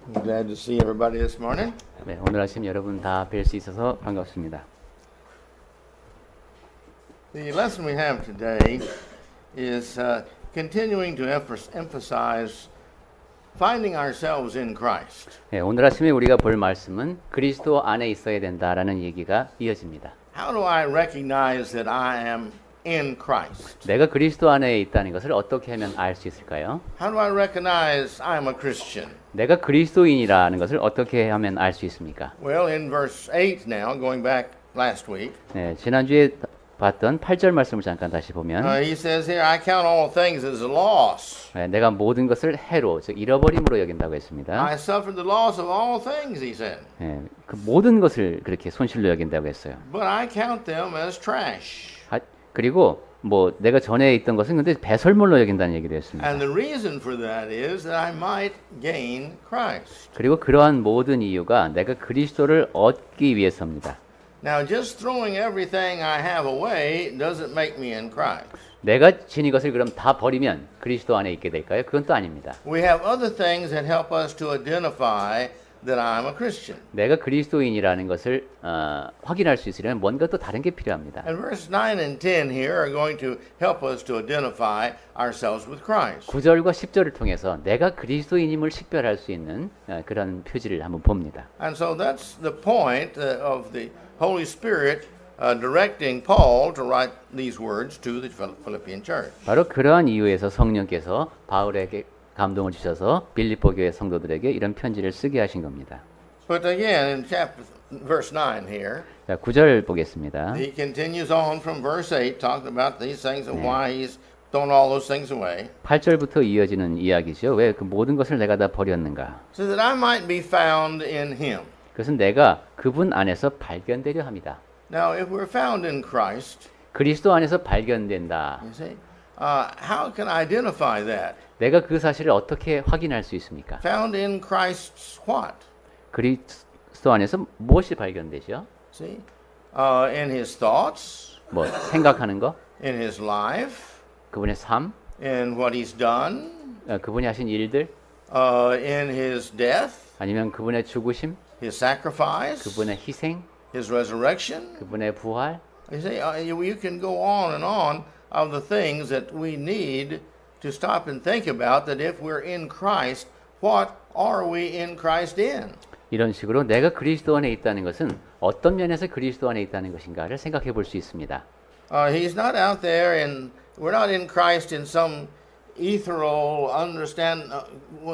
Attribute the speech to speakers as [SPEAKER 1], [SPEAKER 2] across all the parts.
[SPEAKER 1] I'm glad to see everybody this morning.
[SPEAKER 2] 네, 오늘 아침 여러분 다 뵐 수 있어서 반갑습니다.
[SPEAKER 1] The lesson we have today is continuing to emphasize finding ourselves in Christ.
[SPEAKER 2] 네, 오늘 아침에 우리가 볼 말씀은 그리스도 안에 있어야 된다라는 얘기가 이어집니다.
[SPEAKER 1] How do I recognize that I am in Christ?
[SPEAKER 2] 내가 그리스도 안에 있다는 것을 어떻게 하면 알 수 있을까요?
[SPEAKER 1] How do I recognize I'm a Christian?
[SPEAKER 2] 내가 그리스도인이라는 것을 어떻게 하면 알 수 있습니까?
[SPEAKER 1] Well, in verse 8 now, going back last week,
[SPEAKER 2] 네, 지난주에 봤던 8절 말씀을 잠깐 다시 보면
[SPEAKER 1] he says here, I count all things as a loss.
[SPEAKER 2] 네, 내가 모든 것을 해로, 즉 잃어버림으로 여긴다고 했습니다.
[SPEAKER 1] I suffered the loss of all things, he said.
[SPEAKER 2] 네, 그 모든 것을 그렇게 손실로 여긴다고 했어요.
[SPEAKER 1] But I count them as trash.
[SPEAKER 2] 그리고 뭐 내가 전에 있던 것은 근데 배설물로 여긴다는 얘기도 했습니다.
[SPEAKER 1] And the reason for that is that I might gain Christ.
[SPEAKER 2] 그리고 그러한 모든 이유가 내가 그리스도를 얻기 위해서입니다.
[SPEAKER 1] Now, just throwing everything I have away doesn't make me in Christ.
[SPEAKER 2] 내가 지닌 것을 그럼 다 버리면 그리스도 안에 있게 될까요? 그건 또 아닙니다.
[SPEAKER 1] We have other things that help us to identify that I'm a Christian.
[SPEAKER 2] 내가 그리스도인이라는 것을 확인할 수 있으려면 뭔가 또 다른 게 필요합니다.
[SPEAKER 1] And verse 9 and 10 here are going to help us to identify ourselves with Christ.
[SPEAKER 2] 9절과 10절을 통해서 내가 그리스도인임을 식별할 수 있는 그런 표지를 한번 봅니다.
[SPEAKER 1] And so that's the point of the Holy Spirit directing Paul to write these words to the Philippian church.
[SPEAKER 2] 바로 그러한 이유에서 성령께서 바울에게 감동을 주셔서 빌립보 교회 성도들에게 이런 편지를 쓰게 하신 겁니다.
[SPEAKER 1] But again, in verse 9 here,
[SPEAKER 2] 자, 9절 보겠습니다.
[SPEAKER 1] he continues on from verse 8, talking about these things and why he's thrown all those things away.
[SPEAKER 2] 8절부터 이어지는 이야기죠. 왜 그 모든 것을 내가 다 버렸는가?
[SPEAKER 1] So that I might be found in him.
[SPEAKER 2] 그것은 내가 그분 안에서 발견되려 합니다.
[SPEAKER 1] Now, if we're found in Christ,
[SPEAKER 2] 그리스도 안에서 발견된다.
[SPEAKER 1] you see, how can I identify that?
[SPEAKER 2] 내가 그 사실을 어떻게 확인할 수 있습니까?
[SPEAKER 1] Found in Christ's what?
[SPEAKER 2] 그리스도 안에서 무엇이 발견되죠?
[SPEAKER 1] See, in his thoughts,
[SPEAKER 2] 뭐 생각하는 거,
[SPEAKER 1] in his life,
[SPEAKER 2] 그분의 삶,
[SPEAKER 1] in what he's done,
[SPEAKER 2] 그분이 하신 일들,
[SPEAKER 1] in his death,
[SPEAKER 2] 아니면 그분의 죽으심,
[SPEAKER 1] his sacrifice,
[SPEAKER 2] 그분의 희생,
[SPEAKER 1] his resurrection.
[SPEAKER 2] 그분의 부활.
[SPEAKER 1] You see, you can go on of the things that we need to stop and think about that if we're in Christ, what are we in Christ in?
[SPEAKER 2] 이런 식으로 내가 그리스도 안에 있다는 것은 어떤 면에서 그리스도 안에 있다는 것인가를 생각해 볼 수 있습니다.
[SPEAKER 1] He's not out there and we're not in Christ in some ethereal,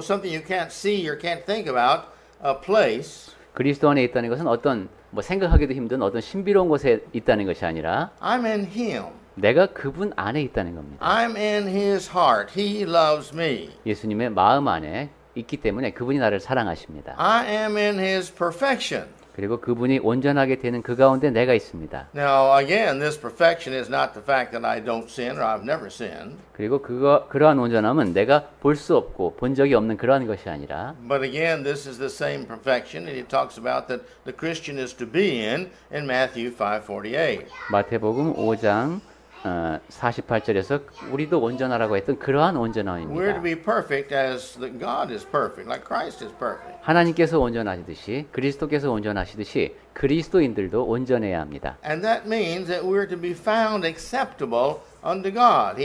[SPEAKER 1] something you can't see or can't think about, a place.
[SPEAKER 2] 그리스도 안에 있다는 것은 어떤 뭐 생각하기도 힘든 어떤 신비로운 곳에 있다는 것이 아니라
[SPEAKER 1] I'm in Him.
[SPEAKER 2] 내가 그분 안에 있다는 겁니다.
[SPEAKER 1] I'm in His heart. He loves me.
[SPEAKER 2] 예수님의 마음 안에 있기 때문에 그분이 나를 사랑하십니다.
[SPEAKER 1] I am in His perfection.
[SPEAKER 2] 그리고 그분이 온전하게 되는 그 가운데 내가 있습니다.
[SPEAKER 1] Now, again, this perfection is not the fact that I don't sin or I've never sinned.
[SPEAKER 2] 그리고 그러한 온전함은 내가 볼 수 없고 본 적이 없는 그러한 것이 아니라
[SPEAKER 1] But again, this is the same perfection that he talks about that the Christian is to be in Matthew 5:48.
[SPEAKER 2] 마태복음 5장 48절에서 우리도 온전하라고 했던 그러한
[SPEAKER 1] We're to
[SPEAKER 2] 온전함입니다.
[SPEAKER 1] be perfect as God is perfect, like Christ is perfect.
[SPEAKER 2] 하나님께서 온전하시듯이 그리스도께서 온전하시듯이 그리스도인들도 온전해야 합니다.
[SPEAKER 1] And that means that we're to be found acceptable unto God.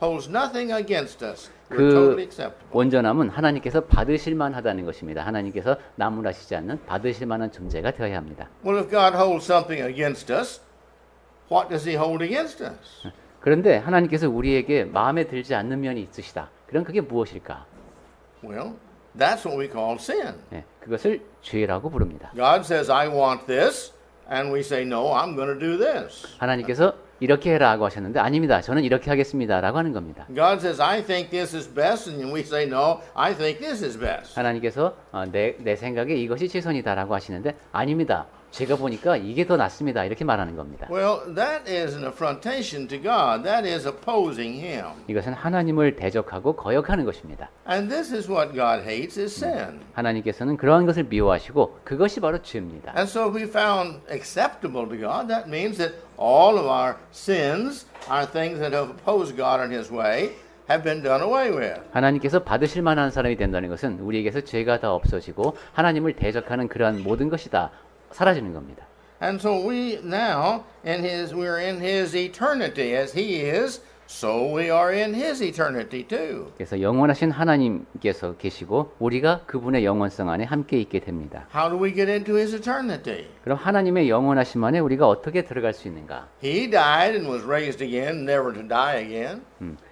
[SPEAKER 1] Holds nothing against us. We're totally acceptable.
[SPEAKER 2] 온전함은 하나님께서 받으실 만하다는 것입니다. 하나님께서 나무라시지 않는 받으실 만한 존재가 되어야 합니다.
[SPEAKER 1] Well, if God holds something against us, what does He hold against us?
[SPEAKER 2] 그런데 하나님께서 우리에게 마음에 들지 않는 면이 있으시다. 그럼 그게 무엇일까?
[SPEAKER 1] Well, that's what we call sin.
[SPEAKER 2] 네, 그것을 죄라고 부릅니다.
[SPEAKER 1] God says, I want this, and we say, no, I'm going to do this.
[SPEAKER 2] 하나님께서 이렇게 해라고 하셨는데 아닙니다. 저는 이렇게 하겠습니다라고 하는 겁니다.
[SPEAKER 1] God says, I think this is best, and we say, no, I think this is best.
[SPEAKER 2] 하나님께서 내 생각에 이것이 최선이다라고 하시는데 아닙니다. 제가 보니까 이게 더 낫습니다. 이렇게 말하는 겁니다.
[SPEAKER 1] Well, that is an affrontation to God. That is opposing Him.
[SPEAKER 2] 이것은 하나님을 대적하고 거역하는 것입니다.
[SPEAKER 1] And this is what God hates, is sin.
[SPEAKER 2] 하나님께서는 그러한 것을 미워하시고 그것이 바로 죄입니다.
[SPEAKER 1] And so if we found acceptable to God, that means that all of our sins are things that have opposed God in His way, have been done away with.
[SPEAKER 2] 하나님께서 받으실 만한 사람이 된다는 것은 우리에게서 죄가 다 없어지고 하나님을 대적하는 그러한 모든 것이 다 사라지는 겁니다.
[SPEAKER 1] And so we now we're in his eternity as he is, so we are in his eternity too.
[SPEAKER 2] 그래서 영원하신 하나님께서 계시고 우리가 그분의 영원성 안에 함께 있게 됩니다.
[SPEAKER 1] How do we get into his eternity?
[SPEAKER 2] 그럼 하나님의 영원하심 안에 우리가 어떻게 들어갈 수 있는가?
[SPEAKER 1] He died and was raised again, never to die again.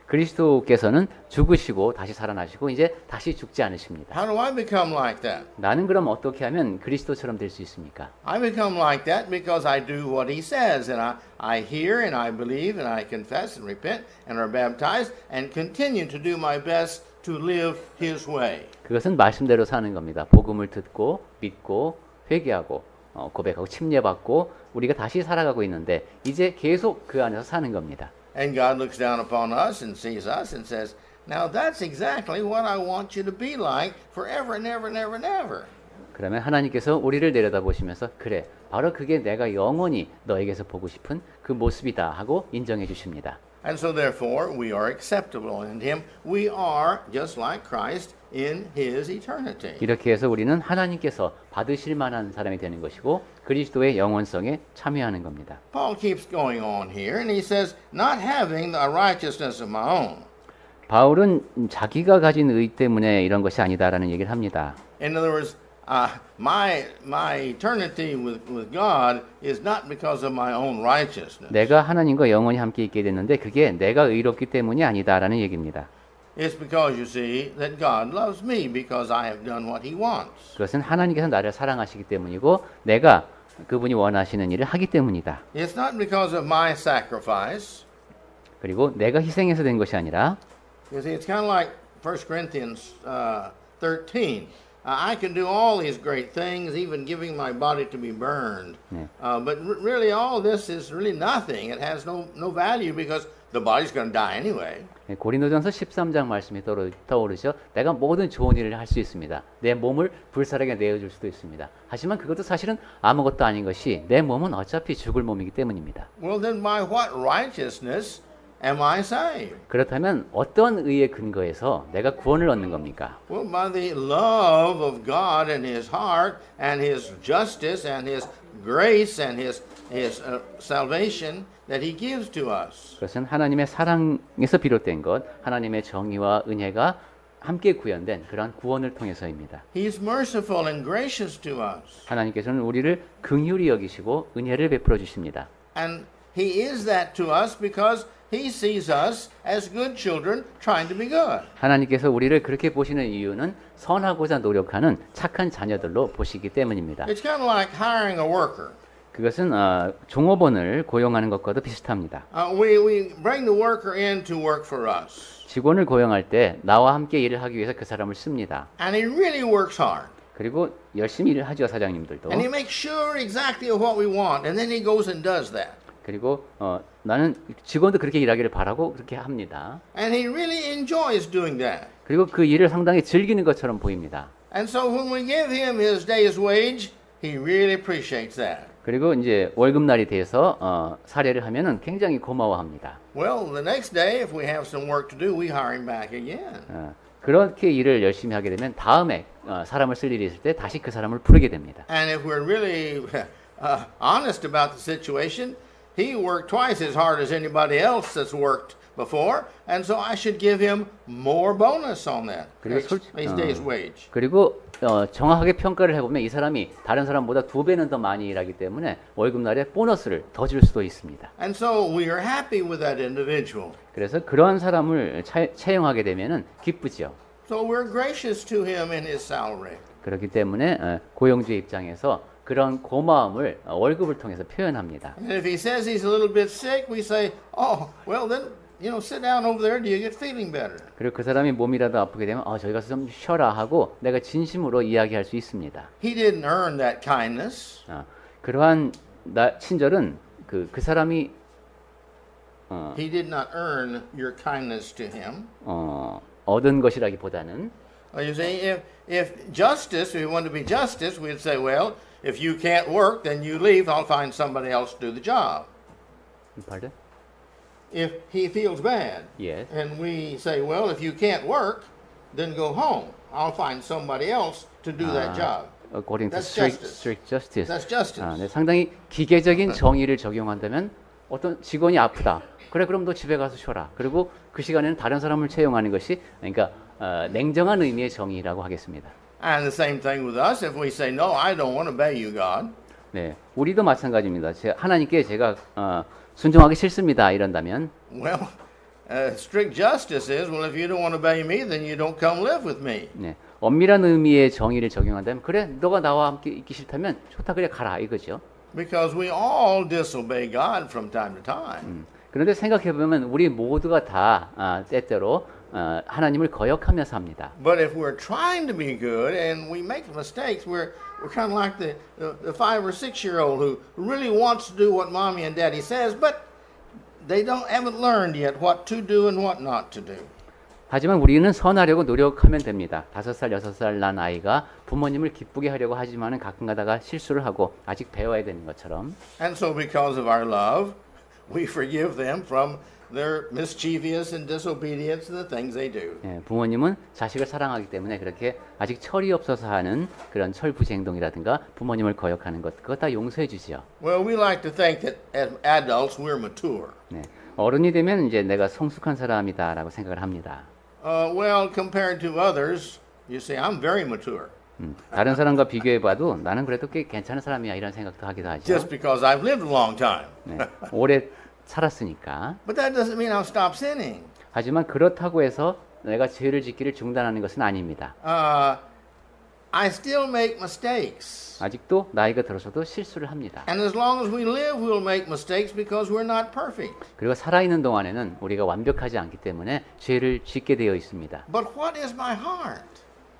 [SPEAKER 2] 그리스도께서는 죽으시고 다시 살아나시고 이제 다시 죽지 않으십니다.
[SPEAKER 1] How do I become like that?
[SPEAKER 2] 나는 그럼 어떻게 하면 그리스도처럼 될 수 있습니까?
[SPEAKER 1] I become like that because I do what he says, and I hear and I believe and I confess and repent and are baptized and continue to do my best to live his way.
[SPEAKER 2] 그것은 말씀대로 사는 겁니다. 복음을 듣고 믿고 회개하고 고백하고 침례받고 우리가 다시 살아가고 있는데 이제 계속 그 안에서 사는 겁니다.
[SPEAKER 1] And God looks down upon us and sees us and says, now that's exactly what I want you to be like forever and ever and ever and ever.
[SPEAKER 2] 그러면 하나님께서 우리를 내려다보시면서 그래, 바로 그게 내가 영원히 너에게서 보고 싶은 그 모습이다 하고 인정해 주십니다.
[SPEAKER 1] And so therefore we are acceptable in him. We are just like Christ in his eternity.
[SPEAKER 2] 이렇게 해서 우리는 하나님께서 받으실 만한 사람이 되는 것이고 그리스도의 영원성에 참여하는 겁니다.
[SPEAKER 1] Paul keeps going on here and he says, not having the righteousness of my own.
[SPEAKER 2] 바울은 자기가 가진 의 때문에 이런 것이 아니다라는 얘기를 합니다.
[SPEAKER 1] In other words, my eternity with God is not because of my own righteousness.
[SPEAKER 2] 내가 하나님과 영원히 함께 있게 됐는데 그게 내가 의롭기 때문이 아니다라는 얘기입니다.
[SPEAKER 1] It's because you see that God loves me because I have done what he wants.
[SPEAKER 2] 그것은 하나님께서 나를 사랑하시기 때문이고 내가 그분이 원하시는 일을 하기 때문이다.
[SPEAKER 1] It's not because of my sacrifice.
[SPEAKER 2] 그리고 내가 희생해서 된 것이 아니라
[SPEAKER 1] You see, it's kind of like 1 Corinthians 13. I can do all these great things, even giving my body to be burned. But really, all this is really nothing. It has no value because the body's going to die anyway.
[SPEAKER 2] 고린도전서 13장 말씀이 떠오르죠. 내가 모든 좋은 일을 할 수 있습니다. 내 몸을 불사르게 내어줄 수도 있습니다. 하지만 그것도 사실은 아무것도 아닌 것이 내 몸은 어차피 죽을 몸이기 때문입니다.
[SPEAKER 1] Well, then by what righteousness am I saved?
[SPEAKER 2] 그렇다면 어떤 의의 근거에서 내가 구원을 얻는 겁니까?
[SPEAKER 1] Well, by the love of God and his heart and his justice and his grace and his salvation that he gives to us.
[SPEAKER 2] 그것은 하나님의 사랑에서 비롯된 것, 하나님의 정의와 은혜가 함께 구현된 그러한 구원을 통해서입니다.
[SPEAKER 1] He's merciful and gracious to us.
[SPEAKER 2] 하나님께서는 우리를 긍휼히 여기시고 은혜를 베풀어 주십니다.
[SPEAKER 1] And he is that to us because he sees us as good children trying to be good.
[SPEAKER 2] 하나님께서 우리를 그렇게 보시는 이유는 선하고자 노력하는 착한 자녀들로 보시기 때문입니다.
[SPEAKER 1] It's kind of like hiring a worker.
[SPEAKER 2] 그것은 종업원을 고용하는 것과도 비슷합니다.
[SPEAKER 1] We bring the worker in to work for us.
[SPEAKER 2] 직원을 고용할 때 나와 함께 일을 하기 위해서 그 사람을 씁니다.
[SPEAKER 1] And he really works hard.
[SPEAKER 2] 그리고 열심히 일을 하죠, 사장님들도.
[SPEAKER 1] And he makes sure exactly of what we want, and then he goes and does that.
[SPEAKER 2] 그리고 나는 직원도 그렇게 일하기를 바라고 그렇게 합니다.
[SPEAKER 1] And he really enjoys doing that.
[SPEAKER 2] 그리고 그 일을 상당히 즐기는 것처럼 보입니다.
[SPEAKER 1] And so when we give him his day's wage, he really appreciates that.
[SPEAKER 2] 그리고 이제 월급날이 돼서 사례를 하면은 굉장히 고마워합니다.
[SPEAKER 1] Well, the next day, if we have some work to do, we hire him back again.
[SPEAKER 2] 그렇게 일을 열심히 하게 되면 다음에 사람을 쓸 일이 있을 때 다시 그 사람을 부르게 됩니다.
[SPEAKER 1] And if we're really honest about the situation, he worked twice as hard as anybody else that's worked before, and so I should give him more bonus on that. His day's wage.
[SPEAKER 2] 그리고 정확하게 평가를 해보면 이 사람이 다른 사람보다 2배는 더 많이 일하기 때문에 월급날에 보너스를 더 줄 수도 있습니다.
[SPEAKER 1] And so we are happy with that individual.
[SPEAKER 2] 그래서 그런 사람을 채용하게 되면은 기쁘죠.
[SPEAKER 1] So we're gracious to him in his salary.
[SPEAKER 2] 그렇기 때문에 고용주의 입장에서 그런 고마움을 월급을 통해서 표현합니다.
[SPEAKER 1] And if he says he's a little bit sick, we say, "Oh, well then, sit down over there. Do you get feeling better?"
[SPEAKER 2] 그리고 그 사람이 몸이라도 아프게 되면 저기 가서 좀 쉬어라 하고 내가 진심으로 이야기할 수 있습니다.
[SPEAKER 1] He didn't earn that kindness.
[SPEAKER 2] 그러한 친절은 그 사람이
[SPEAKER 1] He did not earn your kindness to him.
[SPEAKER 2] 얻은 것이라기보다는
[SPEAKER 1] You see, if justice, if we want to be justice, we'd say, well, if you can't work, then you leave. I'll find somebody else to do the job.
[SPEAKER 2] Pardon?
[SPEAKER 1] if he feels bad.
[SPEAKER 2] Yes.
[SPEAKER 1] And we say, well, if you can't work, then go home. I'll find somebody else to do that job.
[SPEAKER 2] According to
[SPEAKER 1] That's
[SPEAKER 2] strict justice.
[SPEAKER 1] That's justice.
[SPEAKER 2] 네, 상당히 기계적인 정의를 적용한다면 어떤 직원이 아프다. 그래 그럼 너 집에 가서 쉬어라. 그리고 그 시간에는 다른 사람을 채용하는 것이 그러니까 냉정한 의미의 정의라고 하겠습니다.
[SPEAKER 1] And the same thing with us. If we say, no, I don't want to obey you, God.
[SPEAKER 2] 네, 우리도 마찬가지입니다. 하나님께 제가 순종하기 싫습니다. 이런다면
[SPEAKER 1] Well, strict justice is, well, if you don't want to obey me, then you don't come live with me.
[SPEAKER 2] 네, 엄밀한 의미의 정의를 적용한다면 그래 너가 나와 함께 있기 싫다면 좋다 그래 가라 이거죠.
[SPEAKER 1] Because we all disobey God from time to time.
[SPEAKER 2] 그런데 생각해 보면 우리 모두가 다 때때로 하나님을 거역하면서 합니다.
[SPEAKER 1] But if we're trying to be good and we make mistakes, we're kind of like the 5 or 6-year-old who really wants to do what mommy and daddy says, but they haven't learned yet what to do and what not to do.
[SPEAKER 2] 하지만 우리는 선하려고 노력하면 됩니다. 5살, 6살 난 아이가 부모님을 기쁘게 하려고 하지만은 가끔 가다가 실수를 하고 아직 배워야 되는 것처럼.
[SPEAKER 1] And so because of our love, we forgive them from their mischievous and disobedience and the things they do.
[SPEAKER 2] 예, 부모님은 자식을 사랑하기 때문에 그렇게 아직 철이 없어서 하는 그런 철부지 행동이라든가 부모님을 거역하는 것 그것 다 용서해 주지요.
[SPEAKER 1] Well, we like to think that as adults we're mature.
[SPEAKER 2] 네, 어른이 되면 이제 내가 성숙한 사람이다라고 생각을 합니다.
[SPEAKER 1] Well, compared to others, you say I'm very mature.
[SPEAKER 2] 다른 사람과 비교해 봐도 나는 그래도 꽤 괜찮은 사람이야 이런 생각도 하기도 하죠.
[SPEAKER 1] Just because I've lived a long time.
[SPEAKER 2] 네, 오래 살았으니까.
[SPEAKER 1] But that doesn't mean I'll stop sinning.
[SPEAKER 2] 하지만 그렇다고 해서 내가 죄를 짓기를 중단하는 것은 아닙니다.
[SPEAKER 1] I still make mistakes.
[SPEAKER 2] 아직도 나이가 들어서도 실수를 합니다.
[SPEAKER 1] And as long as we live, we'll make mistakes because we're not perfect.
[SPEAKER 2] 그리고 살아있는 동안에는 우리가 완벽하지 않기 때문에 죄를 짓게 되어 있습니다.
[SPEAKER 1] But what is my heart?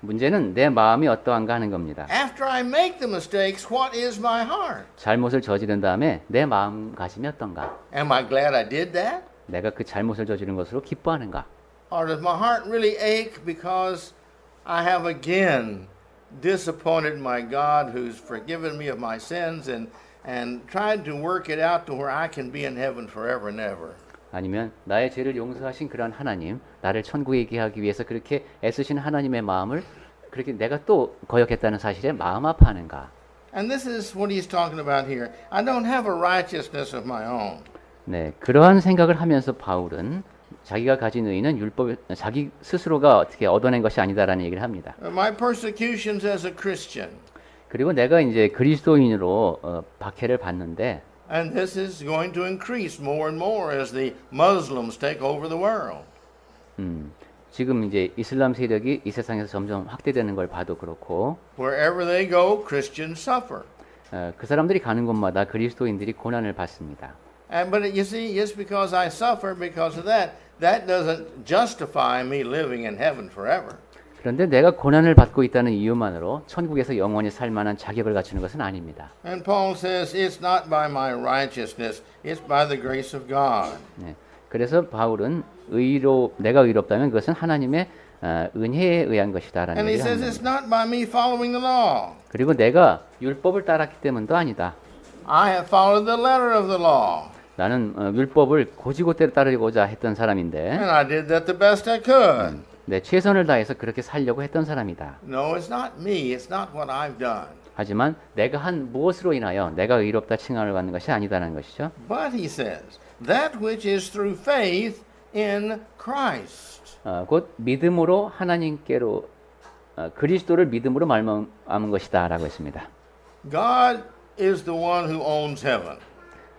[SPEAKER 2] 문제는 내 마음이 어떠한가 하는 겁니다.
[SPEAKER 1] After I make the mistakes, what is my heart?
[SPEAKER 2] 잘못을 저지른 다음에 내 마음가짐이 어떤가?
[SPEAKER 1] Am I glad I did that?
[SPEAKER 2] 내가 그 잘못을 저지른 것으로 기뻐하는가?
[SPEAKER 1] Or does my heart really ache because I have again disappointed my God who's forgiven me of my sins and tried to work it out to where I can be in heaven forever and ever?
[SPEAKER 2] 아니면 나의 죄를 용서하신 그런 하나님, 나를 천국에 있게 하기 위해서 그렇게 애쓰신 하나님의 마음을 그렇게 내가 또 거역했다는 사실에 마음 아파하는가?
[SPEAKER 1] And this is what he's talking about here. I don't have a righteousness of my own.
[SPEAKER 2] 네, 그러한 생각을 하면서 바울은 자기가 가진 의는 율법, 자기 스스로가 어떻게 얻어낸 것이 아니다라는 얘기를 합니다.
[SPEAKER 1] My persecutions as a Christian.
[SPEAKER 2] 그리고 내가 이제 그리스도인으로 박해를 받는데,
[SPEAKER 1] And this is going to increase more and more as the Muslims take over the world.
[SPEAKER 2] 지금 이제 이슬람 세력이 이 세상에서 점점 확대되는 걸 봐도 그렇고,
[SPEAKER 1] Wherever they go, Christians suffer.
[SPEAKER 2] 그 사람들이 가는 곳마다 그리스도인들이 고난을 받습니다.
[SPEAKER 1] But you see, just because I suffer because of that, that doesn't justify me living in heaven forever.
[SPEAKER 2] 그런데 내가 고난을 받고 있다는 이유만으로 천국에서 영원히 살 만한 자격을 갖추는 것은 아닙니다.
[SPEAKER 1] And Paul says, it's not by my righteousness, it's by the grace of God.
[SPEAKER 2] 네, 그래서 바울은 내가 의롭다면 그것은 하나님의 은혜에 의한 것이다라는
[SPEAKER 1] And he
[SPEAKER 2] 얘기를
[SPEAKER 1] says, it's
[SPEAKER 2] 합니다.
[SPEAKER 1] not by me following the law.
[SPEAKER 2] 그리고 내가 율법을 따랐기 때문도 아니다.
[SPEAKER 1] I have followed the letter of the law.
[SPEAKER 2] 나는 율법을 고지고대로 따르고자 했던 사람인데
[SPEAKER 1] And I did that the best I could.
[SPEAKER 2] 네, 최선을 다해서 그렇게 살려고 했던 사람이다.
[SPEAKER 1] No, it's not me. It's not what I've done.
[SPEAKER 2] 하지만 내가 한 무엇으로 인하여 내가 의롭다 칭함을 받는 것이 아니다라는 것이죠.
[SPEAKER 1] But he says, that which is through faith in Christ.
[SPEAKER 2] 곧 믿음으로 하나님께로 그리스도를 믿음으로 말미암은 것이다라고 했습니다.
[SPEAKER 1] God is the one who owns heaven.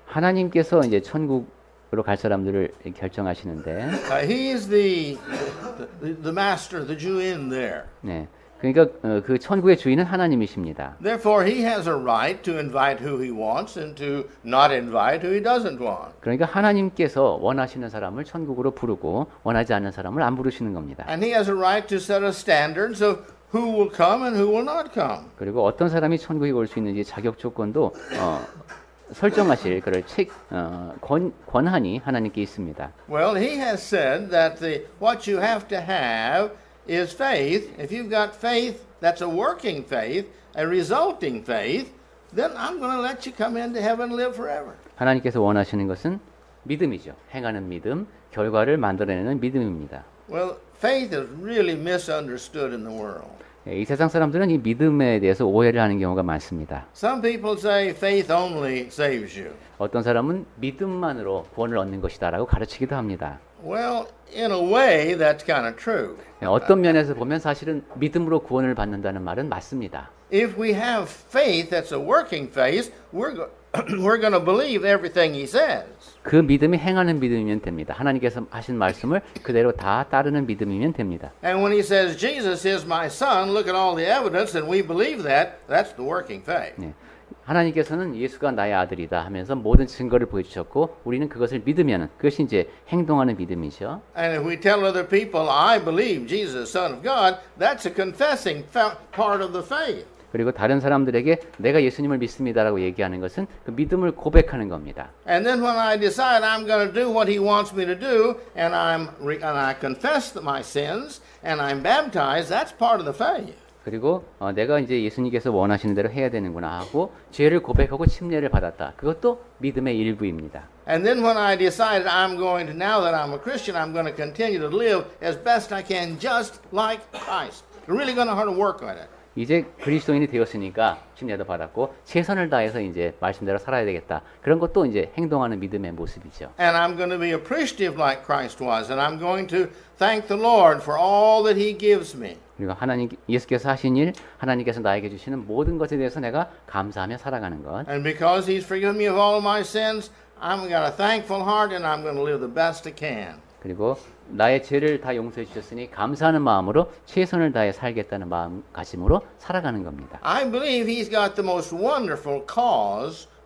[SPEAKER 2] 하나님께서 이제 천국으로 갈 사람들을 결정하시는데,
[SPEAKER 1] He is the master, the Jew in there.
[SPEAKER 2] 네, 그러니까 그 천국의 주인은 하나님이십니다.
[SPEAKER 1] Therefore, he has a right to invite who he wants and to not invite who he doesn't want.
[SPEAKER 2] 그러니까 하나님께서 원하시는 사람을 천국으로 부르고 원하지 않는 사람을 안 부르시는 겁니다.
[SPEAKER 1] And he has a right to set us standards of who will come and who will not come.
[SPEAKER 2] 그리고 어떤 사람이 천국에 올 수 있는지 자격 조건도 설정하실 그럴 권한이 하나님께 있습니다.
[SPEAKER 1] Well, he has said that what you have to have is faith. If you've got faith, that's a working faith, a resulting faith, then I'm going to let you come into heaven and live forever.
[SPEAKER 2] 하나님께서 원하시는 것은 믿음이죠. 행하는 믿음, 결과를 만들어내는 믿음입니다.
[SPEAKER 1] Well, faith is really misunderstood in the world.
[SPEAKER 2] 이 세상 사람들은 이 믿음에 대해서 오해를 하는 경우가 많습니다.
[SPEAKER 1] Some people say faith only saves you.
[SPEAKER 2] 어떤 사람은 믿음만으로 구원을 얻는 것이다라고 가르치기도 합니다.
[SPEAKER 1] Well, in a way, that's kind of true.
[SPEAKER 2] 어떤 면에서 보면 사실은 믿음으로 구원을 받는다는 말은 맞습니다.
[SPEAKER 1] If we have faith that's a working faith, we're going to believe everything he says.
[SPEAKER 2] 그 믿음이 행하는 믿음이면 됩니다. 하나님께서 하신 말씀을 그대로 다 따르는 믿음이면 됩니다.
[SPEAKER 1] And when he says, Jesus is my son, look at all the evidence, and we believe that, that's the working faith.
[SPEAKER 2] 네. 하나님께서는 예수가 나의 아들이다 하면서 모든 증거를 보여주셨고 우리는 그것을 믿으면 그것이 이제 행동하는 믿음이죠.
[SPEAKER 1] And if we tell other people, I believe Jesus, Son of God, that's a confessing part of the faith.
[SPEAKER 2] 그리고 다른 사람들에게 내가 예수님을 믿습니다라고 얘기하는 것은 그 믿음을 고백하는 겁니다.
[SPEAKER 1] And then when I decide I'm going to do what he wants me to do, and I confess my sins, and I'm baptized, that's part of the faith.
[SPEAKER 2] 그리고 내가 이제 예수님께서 원하시는 대로 해야 되는구나 하고 죄를 고백하고 침례를 받았다. 그것도 믿음의 일부입니다.
[SPEAKER 1] And then when I decided I'm going to, now that I'm a Christian, I'm going to continue to live as best I can just like Christ. I'm really going to have to work on it.
[SPEAKER 2] 이제 그리스도인이 되었으니까 침례도 받았고 최선을 다해서 이제 말씀대로 살아야 되겠다. 그런 것도 이제 행동하는 믿음의 모습이죠.
[SPEAKER 1] And I'm going to be appreciative like Christ was, and I'm going to thank the Lord for all that he gives me.
[SPEAKER 2] 그리고 하나님 예수께서 하신 일, 하나님께서 나에게 주시는 모든 것에 대해서 내가 감사하며 살아가는 것.
[SPEAKER 1] And because he's forgiven me of all of my sins, I'm got a thankful heart and I'm going to live the best I can.
[SPEAKER 2] 그리고 나의 죄를 다 용서해 주셨으니 감사하는 마음으로 최선을 다해 살겠다는 마음가짐으로 살아가는 겁니다.
[SPEAKER 1] I believe he's got the most wonderful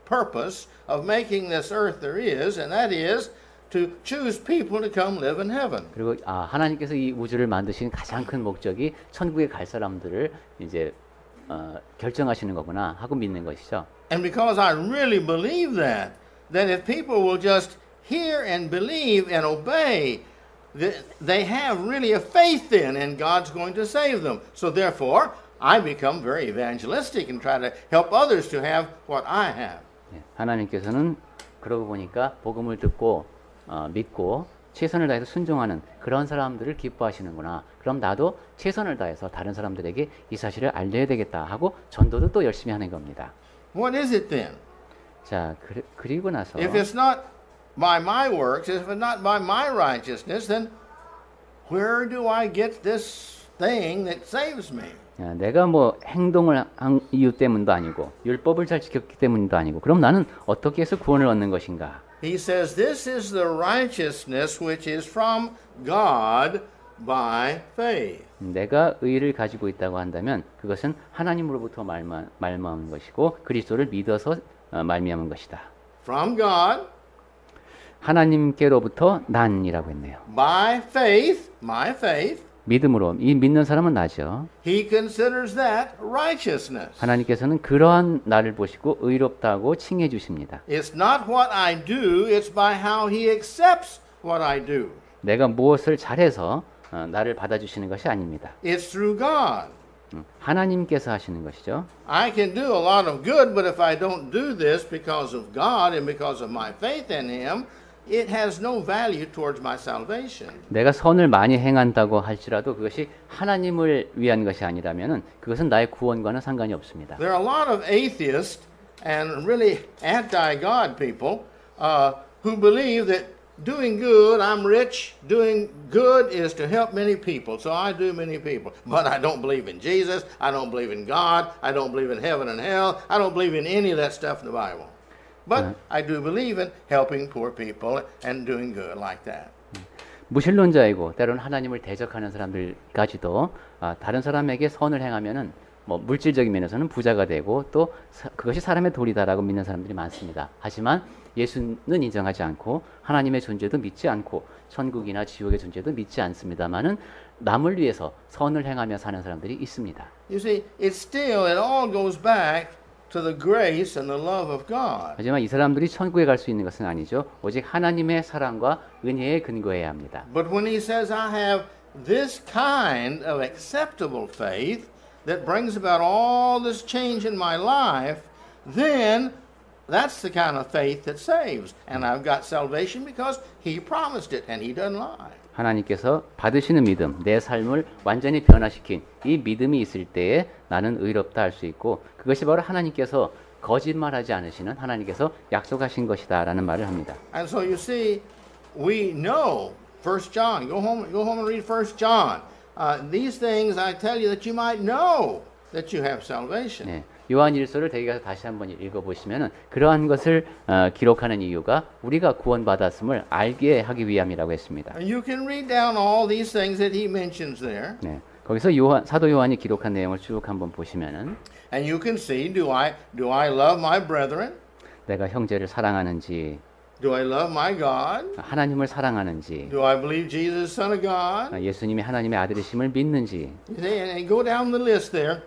[SPEAKER 1] purpose of making this earth there is, and that is to choose people to come live in heaven.
[SPEAKER 2] 그리고 하나님께서 이 우주를 만드신 가장 큰 목적이 천국에 갈 사람들을 이제 결정하시는 거구나 하고 믿는 것이죠.
[SPEAKER 1] And because I really believe that if people will just hear and believe and obey, they have really a faith in, and God's going to save them. So therefore, I become very evangelistic and try to help others to have what I have.
[SPEAKER 2] 하나님께서는 그러고 보니까 복음을 듣고 믿고 최선을 다해서 순종하는 그런 사람들을 기뻐하시는구나. 그럼 나도 최선을 다해서 다른 사람들에게 이 사실을 알려야 되겠다 하고 전도도 또 열심히 하는 겁니다.
[SPEAKER 1] What is it then?
[SPEAKER 2] 자, 그리고 나서
[SPEAKER 1] If it's not by my works, if it's not by my righteousness, then where do I get this thing that saves me?
[SPEAKER 2] 내가 뭐 행동을 한 이유 때문도 아니고 율법을 잘 지켰기 때문도 아니고 그럼 나는 어떻게 해서 구원을 얻는 것인가?
[SPEAKER 1] He says this is the righteousness which is from God by faith.
[SPEAKER 2] 내가 의를 가지고 있다고 한다면 그것은 하나님으로부터 말미암은 것이고 그리스도를 믿어서 말미암은 것이다.
[SPEAKER 1] From God.
[SPEAKER 2] 하나님께로부터 난이라고 했네요.
[SPEAKER 1] By faith, my faith.
[SPEAKER 2] 믿음으로 이 믿는 사람은 나죠.
[SPEAKER 1] He considers that righteousness.
[SPEAKER 2] 하나님께서는 그러한 나를 보시고 의롭다고 칭해 주십니다.
[SPEAKER 1] It's not what I do, it's by how he accepts what I do.
[SPEAKER 2] 내가 무엇을 잘해서 나를 받아주시는 것이 아닙니다.
[SPEAKER 1] It's through God.
[SPEAKER 2] 하나님께서 하시는 것이죠.
[SPEAKER 1] I can do a lot of good, but if I don't do this because of God and because of my faith in him, it has no value towards my salvation.
[SPEAKER 2] 내가 선을 많이 행한다고 할지라도 그것이 하나님을 위한 것이 아니라면은 그것은 나의 구원과는 상관이 없습니다.
[SPEAKER 1] There are a lot of atheists and really anti-God people who believe that doing good, I'm rich, doing good is to help many people, so I do many people. But I don't believe in Jesus, I don't believe in God, I don't believe in heaven and hell, I don't believe in any of that stuff in the Bible. But I do believe in helping poor people and doing good like that.
[SPEAKER 2] 무신론자이고 때로는 하나님을 대적하는 사람들까지도 다른 사람에게 선을 행하면은 뭐 물질적인 면에서는 부자가 되고 또 그것이 사람의 도리다라고 믿는 사람들이 많습니다. 하지만 예수는 인정하지 않고 하나님의 존재도 믿지 않고 천국이나 지옥의 존재도 믿지 않습니다만은 남을 위해서 선을 행하며 사는 사람들이 있습니다.
[SPEAKER 1] You see, it all goes back to the grace and the love of God.
[SPEAKER 2] 하지만 이 사람들이 천국에 갈 수 있는 것은 아니죠. 오직 하나님의 사랑과 은혜에 근거해야 합니다.
[SPEAKER 1] But when he says I have this kind of acceptable faith that brings about all this change in my life, then that's the kind of faith that saves. And I've got salvation because He promised it, and He doesn't lie.
[SPEAKER 2] 하나님께서 받으시는 믿음, 내 삶을 완전히 변화시킨 이 믿음이 있을 때에 나는 의롭다 할 수 있고 그것이 바로 하나님께서 거짓말하지 않으시는 하나님께서 약속하신 것이다라는 말을 합니다.
[SPEAKER 1] And so you see, we know 1 John. Go home and read 1 John. These things I tell you that you might know that you have salvation.
[SPEAKER 2] 네, 요한일서를 대개 가서 다시 한번 읽어보시면은 그러한 것을 기록하는 이유가 우리가 구원받았음을 알게 하기 위함이라고 했습니다.
[SPEAKER 1] And you can read down all these things that he mentions there.
[SPEAKER 2] 네, 거기서 사도 요한이 기록한 내용을 쭉 한번 보시면은
[SPEAKER 1] And you can see, do I love my brethren?
[SPEAKER 2] 내가 형제를 사랑하는지,
[SPEAKER 1] Do I love my God?
[SPEAKER 2] 하나님을 사랑하는지,
[SPEAKER 1] Do I believe Jesus is Son of God?
[SPEAKER 2] 예수님이 하나님의 아들이심을 믿는지.
[SPEAKER 1] You see, and go down the list there,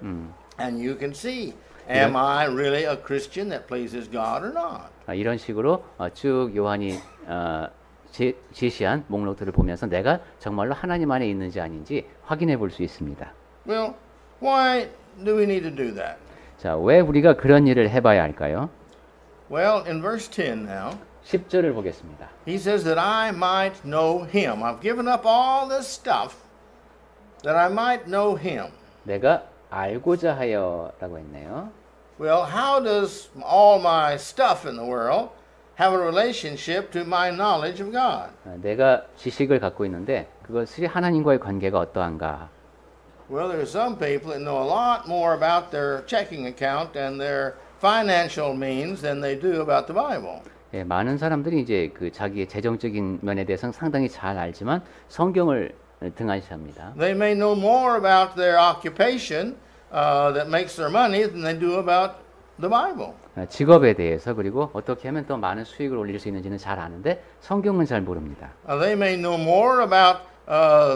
[SPEAKER 1] and you can see, am I really a Christian that pleases God or not?
[SPEAKER 2] 이런 식으로 쭉 요한이 제시한 목록들을 보면서 내가 정말로 하나님 안에 있는지 아닌지 확인해 볼 수 있습니다.
[SPEAKER 1] Well, why do we need to do that?
[SPEAKER 2] 자, 왜 우리가 그런 일을 해봐야 할까요?
[SPEAKER 1] Well, in verse 10 now,
[SPEAKER 2] 10절을 보겠습니다.
[SPEAKER 1] he says that I might know him. I've given up all this stuff that I might know him.
[SPEAKER 2] 내가 알고자 하여라고 했네요.
[SPEAKER 1] Well, how does all my stuff in the world have a relationship to my knowledge of God?
[SPEAKER 2] 내가 지식을 갖고 있는데 그것이 하나님과의 관계가 어떠한가?
[SPEAKER 1] Well, there are some people that know a lot more about their checking account and their financial means than they do about the Bible.
[SPEAKER 2] 예, 많은 사람들이 이제 그 자기의 재정적인 면에 대해서는 상당히 잘 알지만 성경을 등한시합니다.
[SPEAKER 1] They may know more about their occupation that makes their money than they do about the Bible.
[SPEAKER 2] 직업에 대해서 그리고 어떻게 하면 더 많은 수익을 올릴 수 있는지는 잘 아는데 성경은 잘 모릅니다.
[SPEAKER 1] They may know more about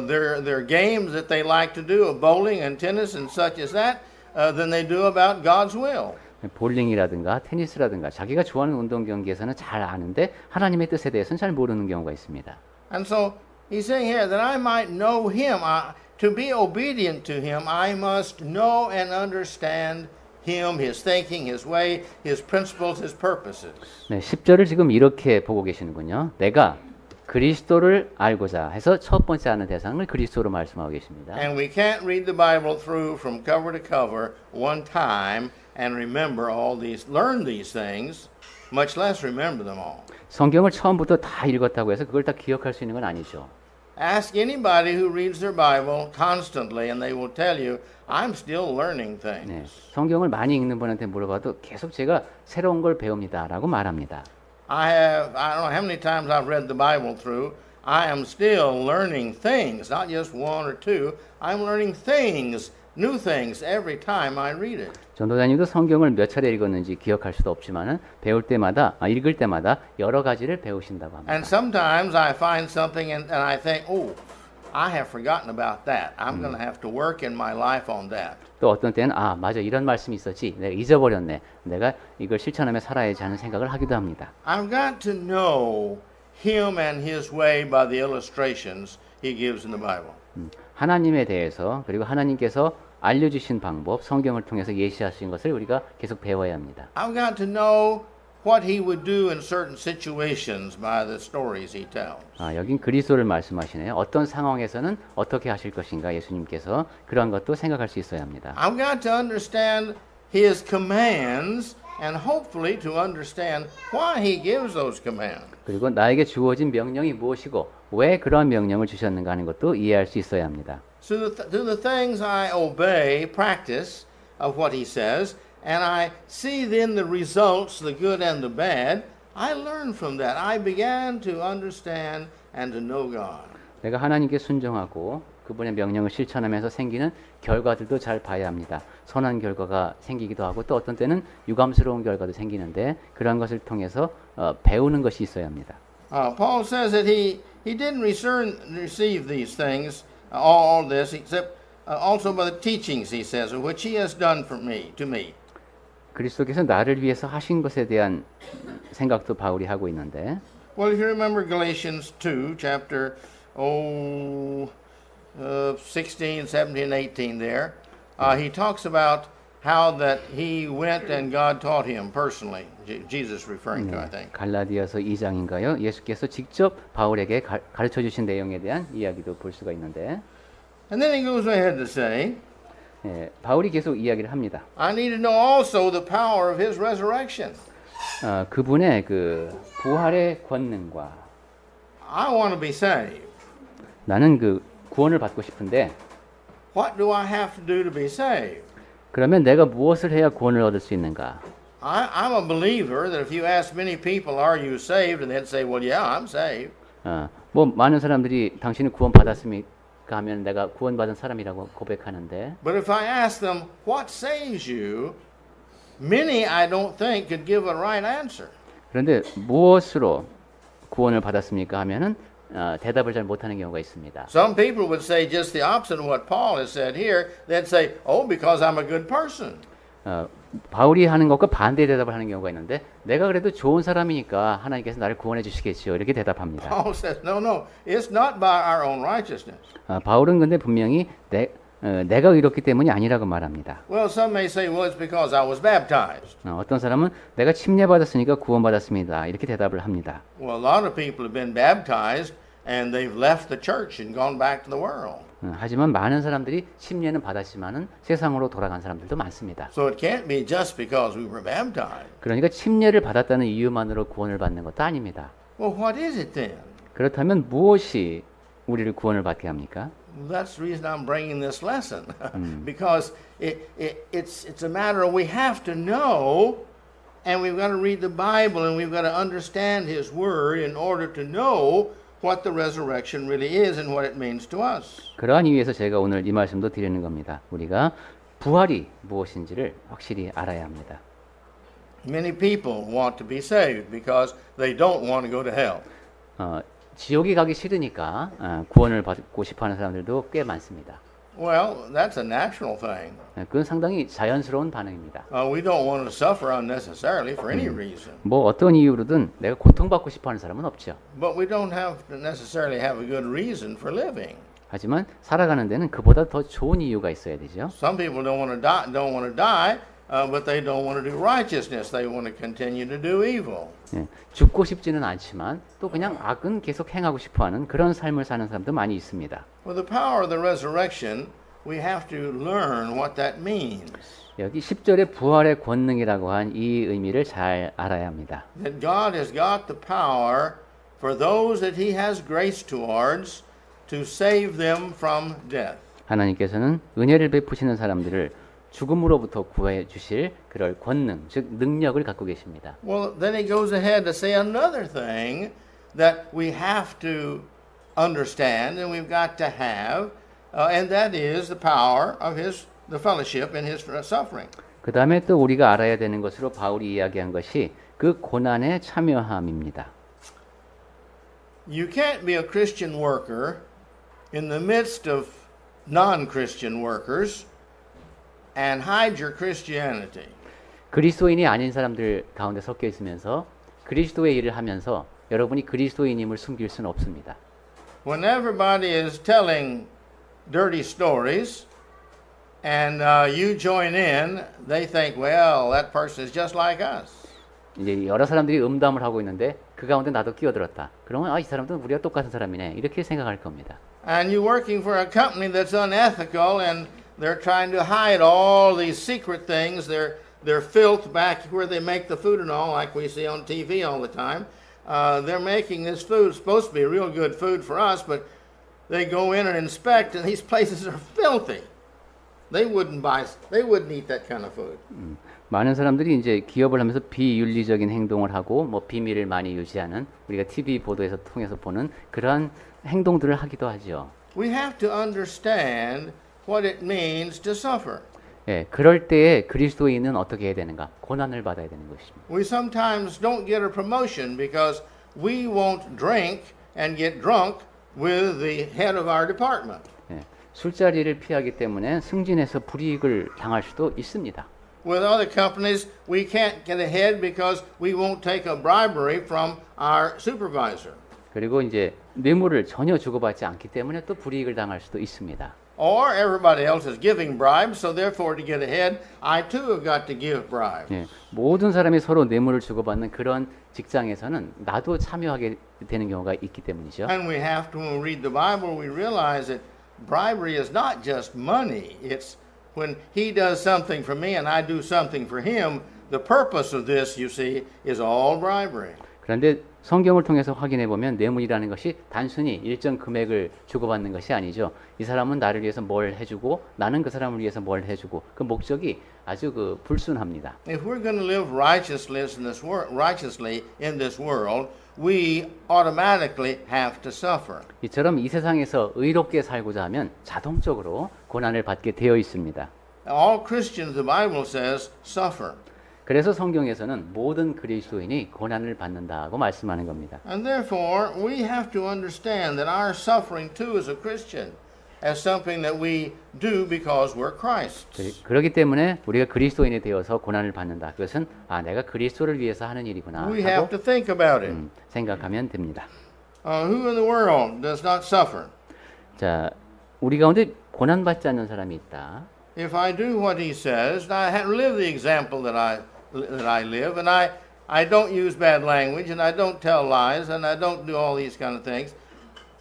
[SPEAKER 1] their games that they like to do, bowling and tennis and such as that, than they do about God's will.
[SPEAKER 2] 볼링이라든가 테니스라든가 자기가 좋아하는 운동 경기에서는 잘 아는데 하나님의 뜻에 대해서는 잘 모르는 경우가 있습니다.
[SPEAKER 1] And so he's saying here that I might know him. To be obedient to him, I must know and understand him, his thinking, his way, his principles, his purposes.
[SPEAKER 2] 네, 10절을 지금 이렇게 보고 계시는군요. 내가 그리스도를 알고자 해서 첫 번째 아는 대상을 그리스도로 말씀하고 계십니다.
[SPEAKER 1] And we can't read the Bible through from cover to cover one time and remember all these, learn these things, much less remember them all.
[SPEAKER 2] 성경을 처음부터 다 읽었다고 해서 그걸 다 기억할 수 있는 건 아니죠.
[SPEAKER 1] Ask anybody who reads their Bible constantly and they will tell you, I'm still learning things.
[SPEAKER 2] 네, 성경을 많이 읽는 분한테 물어봐도 계속 제가 새로운 걸 배웁니다라고 말합니다.
[SPEAKER 1] I don't know how many times I've read the Bible through. I am still learning things, not just one or two. I'm learning things, new things every time I read it.
[SPEAKER 2] 전도사님도 성경을 몇 차례 읽었는지 기억할 수도 없지만은 배울 때마다 읽을 때마다 여러 가지를 배우신다고 합니다.
[SPEAKER 1] And sometimes I find something and I think, oh, I have forgotten about that. I'm going to have to work in my life on that.
[SPEAKER 2] 또 어떤 때는 맞아 이런 말씀이 있었지 내가 잊어버렸네 내가 이걸 실천하며 살아야지 하는 생각을 하기도 합니다.
[SPEAKER 1] I've got to know him and his way by the illustrations he gives in the Bible.
[SPEAKER 2] 하나님에 대해서 그리고 하나님께서 알려주신 방법 성경을 통해서 예시하신 것을 우리가 계속 배워야 합니다.
[SPEAKER 1] I've got to know what he would do in certain situations by the stories he tells.
[SPEAKER 2] 여긴 그리스도를 말씀하시네요. 어떤 상황에서는 어떻게 하실 것인가 예수님께서 그런 것도 생각할 수 있어야 합니다.
[SPEAKER 1] I've got to understand his commands and hopefully to understand why he gives those commands.
[SPEAKER 2] 그리고 나에게 주어진 명령이 무엇이고 왜 그런 명령을 주셨는가 하는 것도 이해할 수 있어야 합니다.
[SPEAKER 1] So through the things I obey, practice of what he says, and I see then the results, the good and the bad, I learn from that. I began to understand and to know God.
[SPEAKER 2] 내가 하나님께 순종하고 그분의 명령을 실천하면서 생기는 결과들도 잘 봐야 합니다. 선한 결과가 생기기도 하고 또 어떤 때는 유감스러운 결과도 생기는데 그런 것을 통해서 배우는 것이 있어야 합니다.
[SPEAKER 1] Paul says that he didn't receive these things, all this, except also by the teachings, he says, which he has done for me, to me.
[SPEAKER 2] 그리스도께서 나를 위해서 하신 것에 대한 생각도 바울이 하고 있는데.
[SPEAKER 1] Well, if you remember Galatians 2, chapter 16, 17, 18 there, he talks about how that he went and God taught him personally. Jesus referring to, I think.
[SPEAKER 2] 갈라디아서 2장인가요? 예수께서 직접 바울에게 가르쳐 주신 내용에 대한 이야기도 볼 수가 있는데
[SPEAKER 1] And then he goes ahead to say,
[SPEAKER 2] 바울이 계속 이야기를 합니다.
[SPEAKER 1] I need to know also the power of his resurrection.
[SPEAKER 2] 그분의 그 부활의 권능과
[SPEAKER 1] I want to be saved.
[SPEAKER 2] 나는 그 구원을 받고 싶은데
[SPEAKER 1] What do I have to do to be saved?
[SPEAKER 2] 그러면 내가 무엇을 해야 구원을 얻을 수 있는가?
[SPEAKER 1] I'm a believer that if you ask many people, are you saved? And they'd say, well, yeah, I'm saved.
[SPEAKER 2] 뭐 많은 사람들이 당신은 구원 받았습니까? 하면 내가 구원받은 사람이라고 고백하는데
[SPEAKER 1] But if I ask them, what saves you? Many, I don't think, could give a right answer.
[SPEAKER 2] 그런데 무엇으로 구원을 받았습니까? 하면은 대답을 잘 못하는 경우가 있습니다.
[SPEAKER 1] Some people would say just the opposite of what Paul has said here. They'd say, oh, because I'm a good person.
[SPEAKER 2] 바울이 하는 것과 반대 대답을 하는 경우가 있는데 내가 그래도 좋은 사람이니까 하나님께서 나를 구원해 주시겠죠. 이렇게 대답합니다.
[SPEAKER 1] Paul says, no, no, it's not by our own righteousness.
[SPEAKER 2] 바울은 근데 분명히 내가 의롭기 때문이 아니라고 말합니다.
[SPEAKER 1] Well, some may say, well, it's because I was baptized.
[SPEAKER 2] 어떤 사람은 내가 침례받았으니까 구원받았습니다. 이렇게 대답을 합니다.
[SPEAKER 1] Well, a lot of people have been baptized and they've left the church and gone back to the world.
[SPEAKER 2] 하지만 많은 사람들이 침례는 받았지만은 세상으로 돌아간 사람들도 많습니다.
[SPEAKER 1] So it can't be just because we were baptized.
[SPEAKER 2] 그러니까 침례를 받았다는 이유만으로 구원을 받는 것도 아닙니다.
[SPEAKER 1] Well, what is it then?
[SPEAKER 2] 그렇다면 무엇이 우리를 구원을 받게 합니까?
[SPEAKER 1] Well, that's the reason I'm bringing this lesson. Because it's a matter of we have to know and we've got to read the Bible and we've got to understand His Word in order to know what the resurrection really is and what it means to us.
[SPEAKER 2] 그러한 이유에서 제가 오늘 이 말씀도 드리는 겁니다. 우리가 부활이 무엇인지를 확실히 알아야 합니다.
[SPEAKER 1] Many people want to be saved because they don't want to go to hell.
[SPEAKER 2] 지옥에 가기 싫으니까 구원을 받고 싶어하는 사람들도 꽤 많습니다.
[SPEAKER 1] Well, that's a natural thing.
[SPEAKER 2] 그건 상당히 자연스러운 반응입니다.
[SPEAKER 1] We don't want to suffer unnecessarily for any reason.
[SPEAKER 2] 뭐 어떤 이유로든 내가 고통받고 싶어하는 사람은 없죠.
[SPEAKER 1] But we don't have to necessarily have a good reason for living.
[SPEAKER 2] 하지만 살아가는 데는 그보다 더 좋은 이유가 있어야 되죠.
[SPEAKER 1] Some people don't want to die, but they don't want to do righteousness. They want to continue to do evil.
[SPEAKER 2] 죽고 싶지는 않지만 또 그냥 악은 계속 행하고 싶어하는 그런 삶을 사는 사람도 많이 있습니다.
[SPEAKER 1] With the power of the resurrection, we have to learn what that means.
[SPEAKER 2] 여기 10절에 부활의 권능이라고 한 이 의미를 잘 알아야 합니다.
[SPEAKER 1] That God has got the power for those that He has grace towards to save them from death.
[SPEAKER 2] 하나님께서는 은혜를 베푸시는 사람들을 죽음으로부터 구해 주실 그럴 권능, 즉 능력을 갖고 계십니다.
[SPEAKER 1] Well, then he goes ahead to say another thing that we have to understand and we've got to have, and that is the power of the fellowship in his suffering.
[SPEAKER 2] 그 다음에 또 우리가 알아야 되는 것으로 바울이 이야기한 것이 그 고난에 참여함입니다.
[SPEAKER 1] You can't be a Christian worker in the midst of non-Christian workers and hide your Christianity.
[SPEAKER 2] 그리스도인이 아닌 사람들 가운데 섞여 있으면서 그리스도의 일을 하면서 여러분이 그리스도인임을 숨길 수는 없습니다.
[SPEAKER 1] When everybody is telling dirty stories and you join in, they think, well, that person is just like us.
[SPEAKER 2] 이제 여러 사람들이 음담을 하고 있는데 그 가운데 나도 끼어들었다. 그러면 이 사람도 우리가 똑같은 사람이네. 이렇게 생각할 겁니다.
[SPEAKER 1] And you're working for a company that's unethical and they're trying to hide all these secret things. They're filth back where they make the food and all, like we see on TV all the time. They're making this food supposed to be real good food for us, but they go in and inspect, and these places are filthy. They wouldn't eat that kind of food.
[SPEAKER 2] 많은 사람들이 이제 기업을 하면서 비윤리적인 행동을 하고 뭐 비밀을 많이 유지하는 우리가 TV 보도에서 통해서 보는 그러한 행동들을 하기도 하죠.
[SPEAKER 1] We have to understand what it means to suffer.
[SPEAKER 2] 예, 그럴 때에 그리스도인은 어떻게 해야 되는가? 고난을 받아야 되는 것입니다.
[SPEAKER 1] We sometimes don't get a promotion because we won't drink and get drunk with the head of our department.
[SPEAKER 2] 예, 술자리를 피하기 때문에 승진해서 불이익을 당할 수도 있습니다.
[SPEAKER 1] With other companies, we can't get ahead because we won't take a bribery from our supervisor.
[SPEAKER 2] 그리고 이제 뇌물을 전혀 주고받지 않기 때문에 또 불이익을 당할 수도 있습니다.
[SPEAKER 1] or everybody else is giving bribes, so therefore to get ahead, I too have got to give bribes.
[SPEAKER 2] 예, 모든 사람이 서로 뇌물을 주고받는 그런 직장에서는 나도 참여하게 되는 경우가 있기 때문이죠.
[SPEAKER 1] And we have to, when we read the Bible, we realize that bribery is not just money. It's when he does something for me and I do something for him, the purpose of this, you see, is all bribery.
[SPEAKER 2] 그런데 성경을 통해서 확인해 보면 뇌물이라는 것이 단순히 일정 금액을 주고받는 것이 아니죠. 이 사람은 나를 위해서 뭘 해주고 나는 그 사람을 위해서 뭘 해주고 그 목적이 아주 그 불순합니다.
[SPEAKER 1] If we're going to live righteously in this world, we automatically have to suffer.
[SPEAKER 2] 이처럼 이 세상에서 의롭게 살고자 하면 자동적으로 고난을 받게 되어 있습니다.
[SPEAKER 1] All Christians, the Bible says, suffer.
[SPEAKER 2] 그래서 성경에서는 모든 그리스도인이 고난을 받는다고 말씀하는 겁니다.
[SPEAKER 1] And therefore, we have to understand that our suffering too as a Christian as something that we do because we're Christ's.
[SPEAKER 2] 그렇기 때문에 우리가 그리스도인이 되어서 고난을 받는다. 그것은 내가 그리스도를 위해서 하는 일이구나
[SPEAKER 1] We have
[SPEAKER 2] 하고
[SPEAKER 1] to think about it.
[SPEAKER 2] 생각하면 됩니다.
[SPEAKER 1] Who in the world does not suffer?
[SPEAKER 2] 자, 우리 가운데 고난 받지 않는 사람이 있다.
[SPEAKER 1] If I do what he says, I live the example that I live, and I don't use bad language, and I don't tell lies, and I don't do all these kind of things,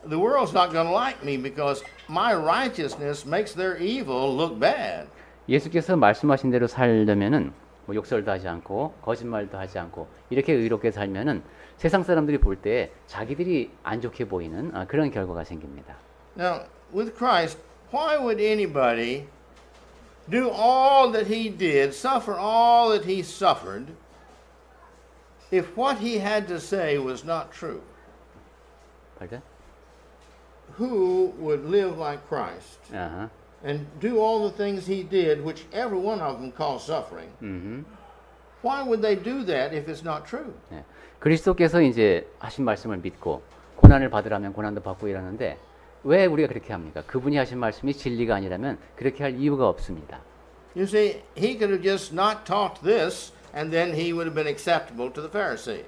[SPEAKER 1] the world's not going to like me because my righteousness makes their evil look bad.
[SPEAKER 2] 예수께서 말씀하신 대로 살려면은 뭐 욕설도 하지 않고 거짓말도 하지 않고 이렇게 의롭게 살면은 세상 사람들이 볼 때 자기들이 안 좋게 보이는 그런 결과가 생깁니다.
[SPEAKER 1] Now, with Christ, why would anybody do all that he did, suffer all that he suffered, if what he had to say was not true?
[SPEAKER 2] Pardon?
[SPEAKER 1] Who would live like Christ and do all the things he did, which every one of them caused suffering? Why would they do that if it's not true?
[SPEAKER 2] 네. 그리스도께서 이제 하신 말씀을 믿고 고난을 받으라면 고난도 받고 이러는데 왜 우리가 그렇게 합니까? 그분이 하신 말씀이 진리가 아니라면 그렇게 할 이유가 없습니다.
[SPEAKER 1] You see, he could have just not taught this, and then he would have been acceptable to the Pharisees.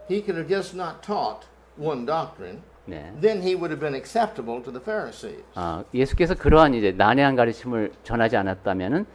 [SPEAKER 1] He could have just not taught one doctrine,
[SPEAKER 2] 네.
[SPEAKER 1] then he would have been acceptable to the Pharisees.
[SPEAKER 2] 예수께서 그러한 이제 난해한 가르침을 전하지 않았다면은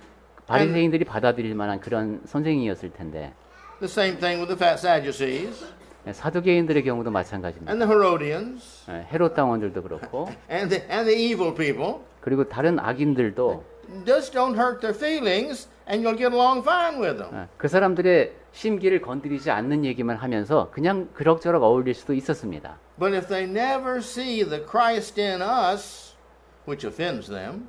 [SPEAKER 2] 바리새인들이 받아들일 만한 그런 선생이었을 텐데.
[SPEAKER 1] The same thing with the Sadducees.
[SPEAKER 2] 사두개인들의 경우도 마찬가지입니다.
[SPEAKER 1] And the Herodians.
[SPEAKER 2] 헤롯 당원들도 그렇고.
[SPEAKER 1] And the evil people.
[SPEAKER 2] 그리고 다른 악인들도.
[SPEAKER 1] Just don't hurt their feelings, and you'll get along fine with them.
[SPEAKER 2] 그 사람들의 심기를 건드리지 않는 얘기만 하면서 그냥 그럭저럭 어울릴 수도 있었습니다.
[SPEAKER 1] But if they never see the Christ in us, which offends them,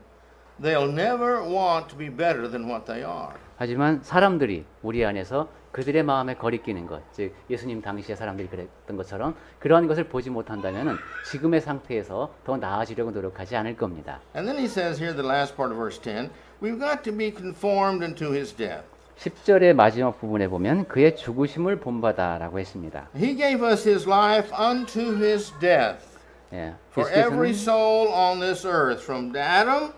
[SPEAKER 1] they'll never want to be better than what they are.
[SPEAKER 2] 하지만 사람들이 우리 안에서 그들의 마음에 거리끼는 것, 즉 예수님 당시의 사람들이 그랬던 것처럼 그러한 것을 보지 못한다면은 지금의 상태에서 더 나아지려고 노력하지 않을 겁니다.
[SPEAKER 1] And then he says here, the last part of verse 10, we've got to be conformed into his death.
[SPEAKER 2] 10절의 마지막 부분에 보면 그의 죽으심을 본받아라고 했습니다.
[SPEAKER 1] He gave us his life unto his death.
[SPEAKER 2] 예,
[SPEAKER 1] For every soul on this earth, from Adam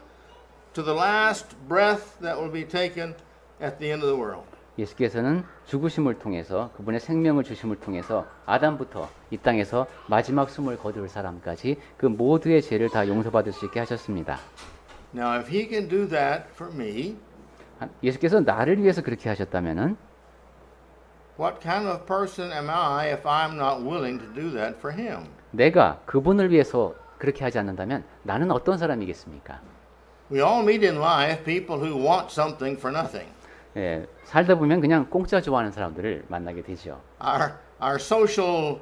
[SPEAKER 1] to the last breath that will be taken at the end of the world.
[SPEAKER 2] 예수께서는 죽으심을 통해서 그분의 생명을 주심을 통해서 아담부터 이 땅에서 마지막 숨을 거둘 사람까지 그 모두의 죄를 다 용서받을 수 있게 하셨습니다.
[SPEAKER 1] Now, if he can do that for me,
[SPEAKER 2] 예수께서 나를 위해서 그렇게 하셨다면은
[SPEAKER 1] what kind of person am I if I'm not willing to do that for him?
[SPEAKER 2] 내가 그분을 위해서 그렇게 하지 않는다면 나는 어떤 사람이겠습니까?
[SPEAKER 1] We all meet in life people who want something for nothing.
[SPEAKER 2] 예, 살다 보면 그냥 공짜 좋아하는 사람들을 만나게 되죠.
[SPEAKER 1] Our social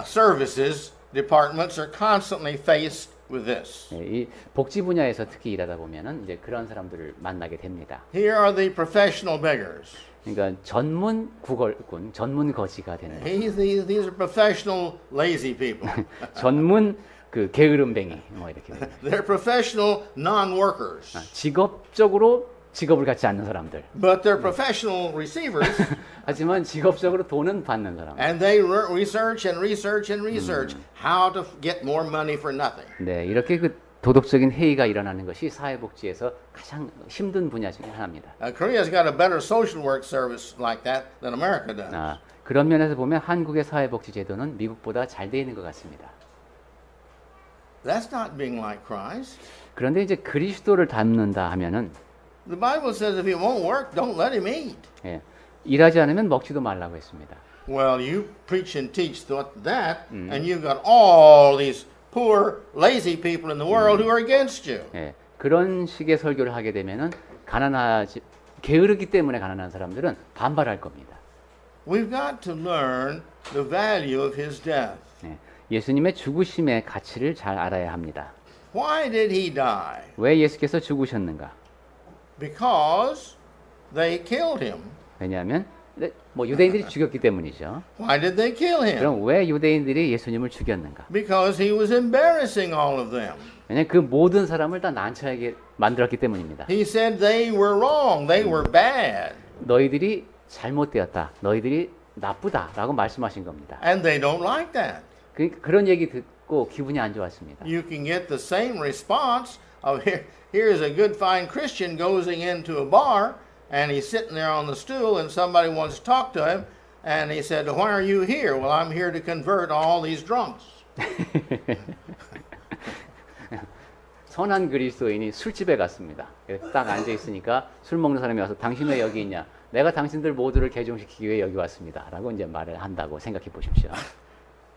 [SPEAKER 1] services departments are constantly faced with this.
[SPEAKER 2] 예, 이 복지 분야에서 특히 일하다 보면은 이제 그런 사람들을 만나게 됩니다.
[SPEAKER 1] Here are the professional beggars.
[SPEAKER 2] 그러니까 전문 구걸꾼, 전문 거지가 되는.
[SPEAKER 1] These are professional lazy people.
[SPEAKER 2] 전문 그 게으름뱅이 뭐 이렇게.
[SPEAKER 1] They're professional non-workers.
[SPEAKER 2] 직업적으로 직업을 갖지 않는 사람들.
[SPEAKER 1] But they're professional receivers.
[SPEAKER 2] 하지만 직업적으로 돈은 받는 사람.
[SPEAKER 1] And they research and research and research how to get more money for nothing.
[SPEAKER 2] 네, 이렇게 그 도덕적인 회의가 일어나는 것이 사회복지에서 가장 힘든 분야 중에 하나입니다.
[SPEAKER 1] Korea's got a better social work service like that than America does.
[SPEAKER 2] 그런 면에서 보면 한국의 사회복지 제도는 미국보다 잘 돼 있는 것 같습니다.
[SPEAKER 1] That's not being like Christ.
[SPEAKER 2] 그런데 이제 그리스도를 닮는다 하면은
[SPEAKER 1] The Bible says if he won't work, don't let him eat.
[SPEAKER 2] 예, 일하지 않으면 먹지도 말라고 했습니다.
[SPEAKER 1] Well, you preach and teach that, and you've got all these poor, lazy people in the world who are against you.
[SPEAKER 2] 예, 그런 식의 설교를 하게 되면은 가난하지 게으르기 때문에 가난한 사람들은 반발할 겁니다.
[SPEAKER 1] We've got to learn the value of his death.
[SPEAKER 2] 예, 예수님의 죽으심의 가치를 잘 알아야 합니다.
[SPEAKER 1] Why did he die?
[SPEAKER 2] 왜 예수께서 죽으셨는가?
[SPEAKER 1] Because they killed him.
[SPEAKER 2] 왜냐하면 뭐 유대인들이 죽였기 때문이죠.
[SPEAKER 1] Why did they kill him?
[SPEAKER 2] 그럼 왜 유대인들이 예수님을 죽였는가?
[SPEAKER 1] Because he was embarrassing all of them.
[SPEAKER 2] 왜냐하면 그 모든 사람을 다 난처하게 만들었기 때문입니다.
[SPEAKER 1] He said they were wrong. They were bad.
[SPEAKER 2] 너희들이 잘못되었다. 너희들이 나쁘다라고 말씀하신 겁니다.
[SPEAKER 1] And they don't like that.
[SPEAKER 2] 그런 얘기 듣고 기분이 안 좋았습니다.
[SPEAKER 1] You can get the same response of here's a good fine Christian going into a bar and he's sitting there on the stool and somebody wants to talk to him and he said, "Why are you here?" "Well, I'm here to convert all these drunks."
[SPEAKER 2] 선한 그리스도인이 술집에 갔습니다. 딱 앉아 있으니까 술 먹는 사람이 와서 당신 왜 여기 있냐? 내가 당신들 모두를 개종시키기 위해 여기 왔습니다.라고 이제 말을 한다고 생각해 보십시오.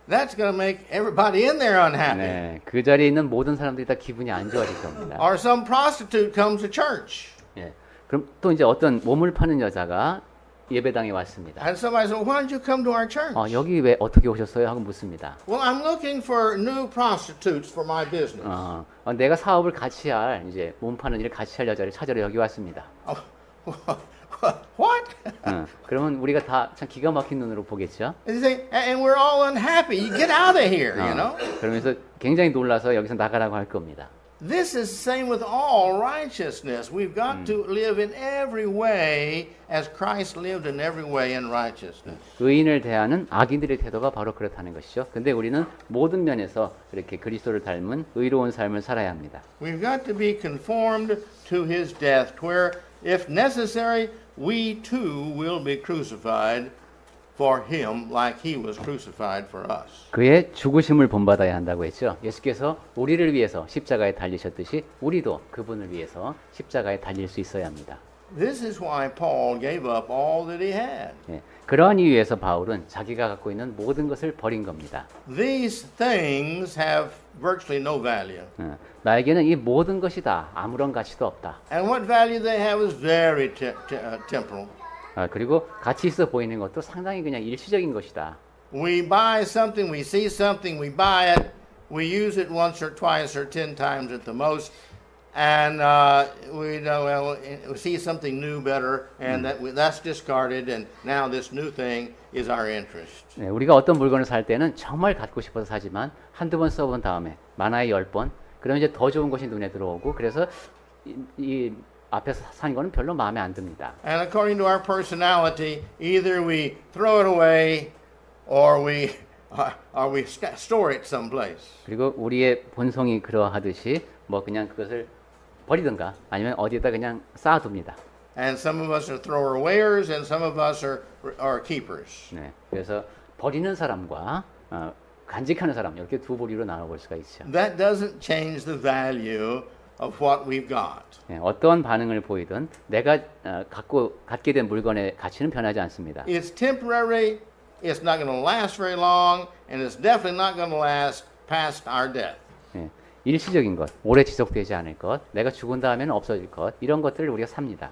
[SPEAKER 1] That's going to make everybody in there unhappy.
[SPEAKER 2] 네, 그 자리에 있는 모든 사람들이 다 기분이 안 좋아질 겁니다.
[SPEAKER 1] Or some prostitute comes to church.
[SPEAKER 2] 예, 그럼 또 이제 어떤 몸을 파는 여자가 예배당에 왔습니다.
[SPEAKER 1] And somebody says, "Why did you come to our church?"
[SPEAKER 2] 여기 왜 어떻게 오셨어요? 하고 묻습니다.
[SPEAKER 1] "Well, I'm looking for new prostitutes for my business."
[SPEAKER 2] 내가 사업을 같이 할 이제 몸 파는 일을 같이 할 여자를 찾으러 여기 왔습니다.
[SPEAKER 1] What?
[SPEAKER 2] 그러면 우리가 다 참 기가 막힌 눈으로 보겠죠.
[SPEAKER 1] And we're all unhappy. You get out of here, you know.
[SPEAKER 2] 그러면서 굉장히 놀라서 여기서 나가라고 할 겁니다.
[SPEAKER 1] This is the same with all righteousness. We've got to live in every way as Christ lived in every way in righteousness.
[SPEAKER 2] 의인을 대하는 악인들의 태도가 바로 그렇다는 것이죠. 근데 우리는 모든 면에서 이렇게 그리스도를 닮은 의로운 삶을 살아야 합니다.
[SPEAKER 1] We've got to be conformed to his death, where, if necessary, we too will be crucified for him like he was crucified for us.
[SPEAKER 2] 그의 죽으심을 본받아야 한다고 했죠. 예수께서 우리를 위해서 십자가에 달리셨듯이 우리도 그분을 위해서 십자가에 달릴 수 있어야 합니다.
[SPEAKER 1] This is why Paul gave up all that he had.
[SPEAKER 2] 예, 그러한 이유에서 바울은 자기가 갖고 있는 모든 것을 버린 겁니다.
[SPEAKER 1] These things have virtually no value.
[SPEAKER 2] 나에게는 이 모든 것이 다 아무런 가치도 없다.
[SPEAKER 1] And what value they have is very temporal.
[SPEAKER 2] 그리고 가치 있어 보이는 것도 상당히 그냥 일시적인 것이다.
[SPEAKER 1] We buy something, we see something, we buy it, we use it once or twice or 10 times at the most, and we see something new, better, and that's discarded, and now this new thing is our interest.
[SPEAKER 2] 네, 우리가 어떤 물건을 살 때는 정말 갖고 싶어서 사지만 한두 번 써본 다음에 많아야 10번, 그러면 이제 더 좋은 것이 눈에 들어오고 그래서 이 앞에서 산 거는 별로 마음에 안 듭니다.
[SPEAKER 1] And according to our personality, either we throw it away or we store it someplace.
[SPEAKER 2] 그리고 우리의 본성이 그러하듯이 뭐 그냥 그것을 버리든가 아니면 어디에다 그냥 쌓아둡니다.
[SPEAKER 1] And some of us are thrower-awayers, and some of us are keepers.
[SPEAKER 2] 네, 그래서 버리는 사람과 간직하는 사람 이렇게 두 부류로 나눠볼 수가 있죠.
[SPEAKER 1] That doesn't change the value of what we've got.
[SPEAKER 2] 네, 어떠한 반응을 보이든 내가 갖게 된 물건의 가치는 변하지 않습니다.
[SPEAKER 1] It's temporary, it's not going to last very long, and it's definitely not going to last past our death.
[SPEAKER 2] 네, 일시적인 것, 오래 지속되지 않을 것, 내가 죽은 다음에는 없어질 것, 이런 것들을 우리가 삽니다.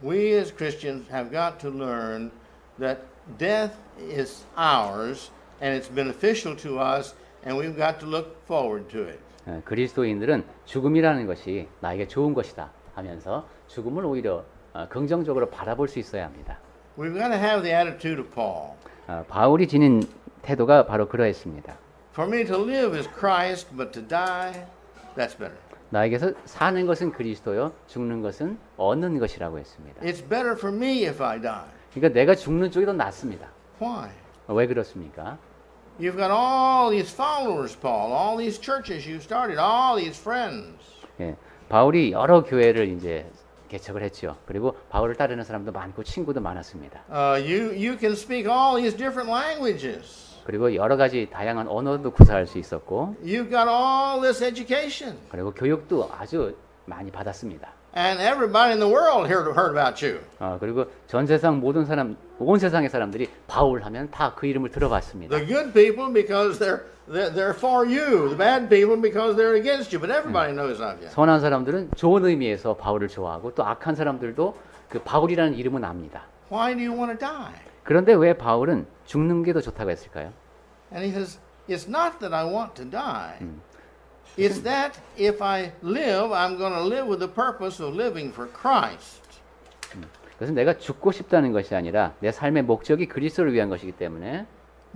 [SPEAKER 1] We as Christians have got to learn that death is ours, and it's beneficial to us, and we've got to look forward to it.
[SPEAKER 2] 그리스도인들은 죽음이라는 것이 나에게 좋은 것이다 하면서 죽음을 오히려 긍정적으로 바라볼 수 있어야 합니다.
[SPEAKER 1] We've got to have the attitude of Paul.
[SPEAKER 2] 바울이 지닌 태도가 바로 그러했습니다.
[SPEAKER 1] For me to live is Christ, but to die, that's better.
[SPEAKER 2] 나에게서 사는 것은 그리스도요, 죽는 것은 얻는 것이라고 했습니다.
[SPEAKER 1] It's better for me if I die.
[SPEAKER 2] 그러니까 내가 죽는 쪽이 더 낫습니다.
[SPEAKER 1] Why?
[SPEAKER 2] 왜 그렇습니까?
[SPEAKER 1] You've got all these followers, Paul, all these churches you started, all these friends.
[SPEAKER 2] 예, 바울이 여러 교회를 이제 개척을 했죠. 그리고 바울을 따르는 사람도 많고 친구도 많았습니다.
[SPEAKER 1] You can speak all these different languages.
[SPEAKER 2] 그리고 여러 가지 다양한 언어도 구사할 수 있었고,
[SPEAKER 1] You've got all this education.
[SPEAKER 2] 그리고 교육도 아주 많이 받았습니다.
[SPEAKER 1] And everybody in the world heard about you.
[SPEAKER 2] 그리고 전 세상 모든 사람, 온 세상의 사람들이 바울 하면 다 그 이름을 들어봤습니다.
[SPEAKER 1] The good people because they're for you. The bad people because they're against you. But everybody knows of you.
[SPEAKER 2] 선한 사람들은 좋은 의미에서 바울을 좋아하고 또 악한 사람들도 그 바울이라는 이름은 압니다.
[SPEAKER 1] Why do you want to die?
[SPEAKER 2] 그런데 왜 바울은 죽는 게 더 좋다고 했을까요?
[SPEAKER 1] And he says, it's not that I want to die. It's that if I live, I'm going to live with the purpose of living for Christ.
[SPEAKER 2] 그래서 내가 죽고 싶다는 것이 아니라 내 삶의 목적이 그리스도를 위한 것이기 때문에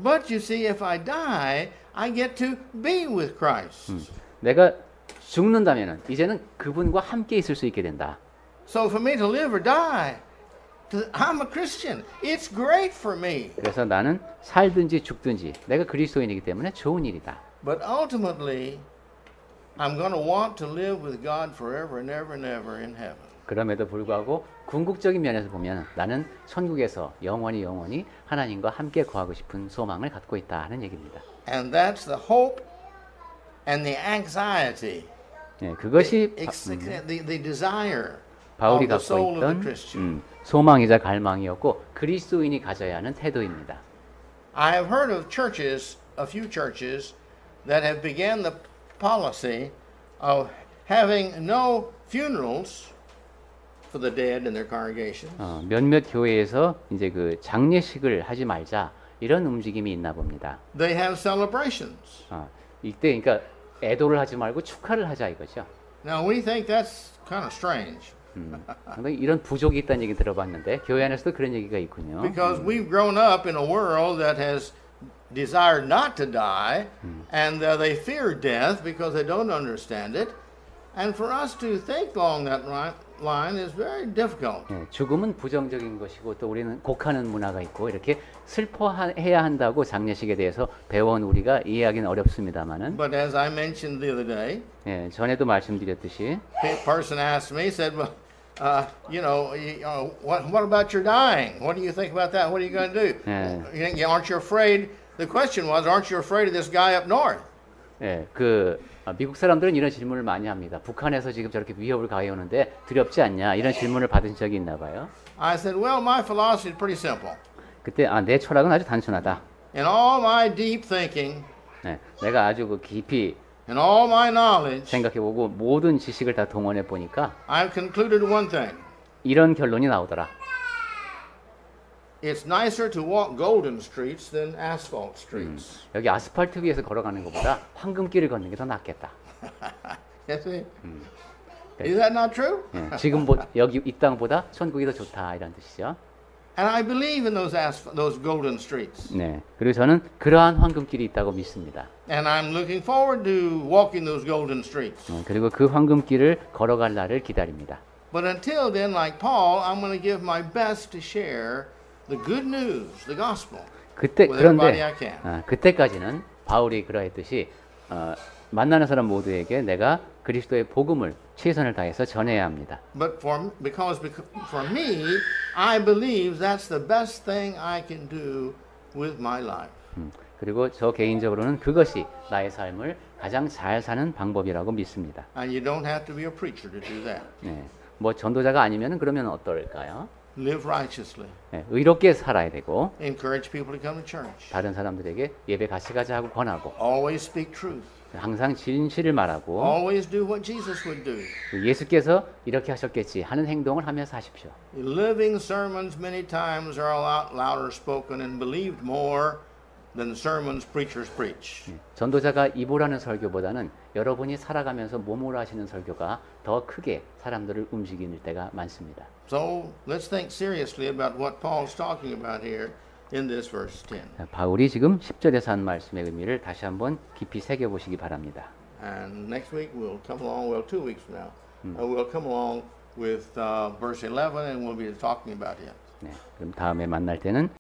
[SPEAKER 1] But you see, if I die, I get to be with Christ.
[SPEAKER 2] 내가 죽는다면은 이제는 그분과 함께 있을 수 있게 된다.
[SPEAKER 1] So for me to live or die, I'm a Christian. It's great for me.
[SPEAKER 2] 그래서 나는 살든지 죽든지 내가 그리스도인이기 때문에 좋은 일이다.
[SPEAKER 1] But ultimately, I'm going to want to live with God forever and ever and ever in heaven.
[SPEAKER 2] 그럼에도 불구하고 궁극적인 면에서 보면 나는 천국에서 영원히 하나님과 함께 거하고 싶은 소망을 갖고 있다 하는 얘기입니다.
[SPEAKER 1] And that's the hope and the anxiety,
[SPEAKER 2] 네, 그것이
[SPEAKER 1] the desire
[SPEAKER 2] 바울이
[SPEAKER 1] of the
[SPEAKER 2] 갖고
[SPEAKER 1] soul of the
[SPEAKER 2] 있던
[SPEAKER 1] Christian.
[SPEAKER 2] 소망이자 갈망이었고 그리스도인이 가져야 하는 태도입니다.
[SPEAKER 1] I have heard of churches, a few churches, that have began the policy of having no funerals for the dead in their congregation.
[SPEAKER 2] 몇몇 교회에서 이제 그 장례식을 하지 말자 이런 움직임이 있나 봅니다.
[SPEAKER 1] They have celebrations.
[SPEAKER 2] 이때 그러니까 애도를 하지 말고 축하를 하자 이거죠.
[SPEAKER 1] Now we think that's kind of strange.
[SPEAKER 2] 상당히 이런 부족이 있다는 얘기 들어봤는데 교회 안에서도 그런 얘기가 있군요.
[SPEAKER 1] Because we've grown up in a world that has desired not to die, and they fear death because they don't understand it. And for us to think along that line is very difficult.
[SPEAKER 2] 네, 죽음은 부정적인 것이고 또 우리는 곡하는 문화가 있고 이렇게 슬퍼해야 한다고 장례식에 대해서 배워온 우리가 이해하기는 어렵습니다만은.
[SPEAKER 1] But as I mentioned the other day,
[SPEAKER 2] 네, 전에도 말씀드렸듯이
[SPEAKER 1] a person asked me, said, "Well, what about your dying? What do you think about that? What are you going to do? Aren't you afraid?" The question was, "Aren't you afraid of this guy up north?"
[SPEAKER 2] 네, 미국 사람들은 이런 질문을 많이 합니다. 북한에서 지금 저렇게 위협을 가해오는데 두렵지 않냐 이런 질문을 받은 적이 있나 봐요.
[SPEAKER 1] I said, "Well, my philosophy is pretty simple.
[SPEAKER 2] 그때 내 철학은 아주 단순하다.
[SPEAKER 1] In all my deep thinking,
[SPEAKER 2] 네, 내가 아주 그 깊이
[SPEAKER 1] in all my knowledge,
[SPEAKER 2] 생각해보고 모든 지식을 다 동원해 보니까
[SPEAKER 1] I've concluded one thing.
[SPEAKER 2] 이런 결론이 나오더라.
[SPEAKER 1] It's nicer to walk golden streets than asphalt streets."
[SPEAKER 2] 여기 아스팔트 위에서 걸어가는 것보다 황금길을 걷는 게 더 낫겠다.
[SPEAKER 1] You see? Is that not true?
[SPEAKER 2] 예, 지금 여기 이 땅보다 천국이 더 좋다 이런 뜻이죠.
[SPEAKER 1] And I believe in those golden streets.
[SPEAKER 2] 네, 그리고 저는 그러한 황금길이 있다고 믿습니다.
[SPEAKER 1] And I'm looking forward to walking those golden streets.
[SPEAKER 2] 그리고 그 황금길을 걸어갈 날을 기다립니다.
[SPEAKER 1] But until then, like Paul, I'm going to give my best to share the good news, the gospel, with everybody I can.
[SPEAKER 2] 그때까지는 바울이 그러했듯이 만나는 사람 모두에게 내가 그리스도의 복음을 최선을 다해서 전해야 합니다.
[SPEAKER 1] But because for me, I believe that's the best thing I can do with my life.
[SPEAKER 2] 그리고 저 개인적으로는 그것이 나의 삶을 가장 잘 사는 방법이라고 믿습니다.
[SPEAKER 1] And you don't have to be a preacher to do that.
[SPEAKER 2] 네, 뭐 전도자가 아니면 그러면 어떨까요?
[SPEAKER 1] Live righteously.
[SPEAKER 2] 네, 의롭게 살아야 되고
[SPEAKER 1] Encourage people to come to church.
[SPEAKER 2] 다른 사람들에게 예배 같이 가자 하고 권하고
[SPEAKER 1] Always speak truth.
[SPEAKER 2] 항상 진실을 말하고
[SPEAKER 1] Always do what Jesus would do.
[SPEAKER 2] 예수께서 이렇게 하셨겠지 하는 행동을 하면서 하십시오.
[SPEAKER 1] Living sermons many times are a lot louder spoken and believed more than sermons preachers preach.
[SPEAKER 2] 전도자가 입으로 하는 설교보다는 여러분이 살아가면서 몸으로 하시는 설교가 더 크게 사람들을 움직이는 때가 많습니다.
[SPEAKER 1] So let's think seriously about what Paul's talking about here in this verse 10.
[SPEAKER 2] 바울이 지금 10절에서 한 말씀의 의미를 다시 한번 깊이 새겨보시기 바랍니다.
[SPEAKER 1] And next week we'll come along, 2 weeks from now, we'll come along with verse 11 and we'll be talking about it.
[SPEAKER 2] 네, 그럼 다음에 만날 때는